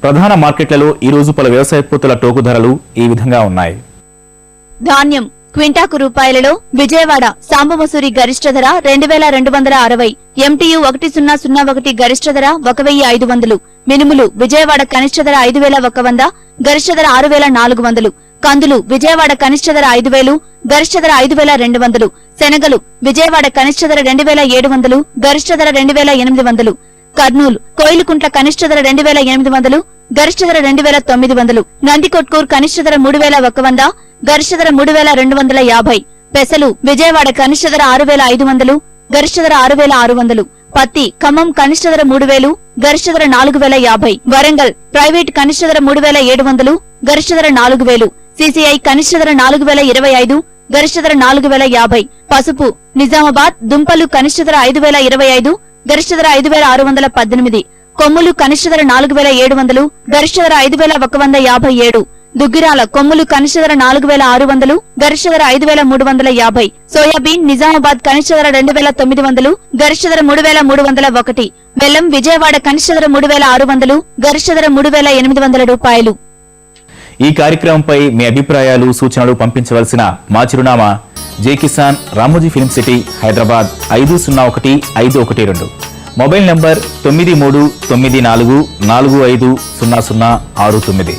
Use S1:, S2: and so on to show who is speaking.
S1: ప్రధాన మార్కెట్లలో ఈ రోజు పలు వ్యవసాయోత్పత్తుల టోకు ధరలు ఈ విధంగా ఉన్నాయి.
S2: ధాన్యం క్వింటాకు రూపాయలలో విజయవాడ సాంబమసూరి గరిష్ట ధర 2260, ఎంటీయు 1001 గరిష్ట ధర 1500, మినుములు విజయవాడ కనిష్ట ధర 5100, గరిష్ట ధర 6400, కందులు విజయవాడ కనిష్ట ధర 5000, గరిష్ట ధర 5200, శనగలు విజయవాడ కనిష్ట ధర 2700, గరిష్ట ధర 2800, కర్నూలు కోయిలుకుంట్ల కనిష్ట ధర 2800, గరిష్ట ధర 2900, నందికొట్కూర్ కనిష్ట ధర 3100, గరిష్ట ధర 3250, పెసలు విజయవాడ కనిష్ట ధర 6500, గరిష్ట ధర 6600, పత్తి ఖమ్మం కనిష్ట ధర 3000, గరిష్ట ధర 4050, వరంగల్ ప్రైవేట్ కనిష్ట ధర 3700, గరిష్ట ధర 4000, సిసిఐ కనిష్ట ధర 4025, గరిష్ట ధర 4050, పసుపు నిజామాబాద్ దుంపలు కనిష్ట ధర 5025, గరిష్ట ధర 5618, కొమ్ములు కనిష్ట ధర 4700, గరిష్ట ధర 5157, దుగ్గిరాల కొమ్ములు కనిష్ట ధర 4600, గరిష్ట ధర 5350, సోయాబీన్ నిజామాబాద్ కనిష్ట ధర 2900, గరిష్ట ధర 3301, బెల్లం విజయవాడ కనిష్ట ధర 3600, గరిష్ట ధర 3800 రూపాయలు.
S1: ఈ కార్యక్రమంపై మీ అభిప్రాయాలు సూచనలు పంపించవలసిన మా చిరునామా జే కిసాన్ Ramoji film city Hyderabad 501512, mobile number 9394450069.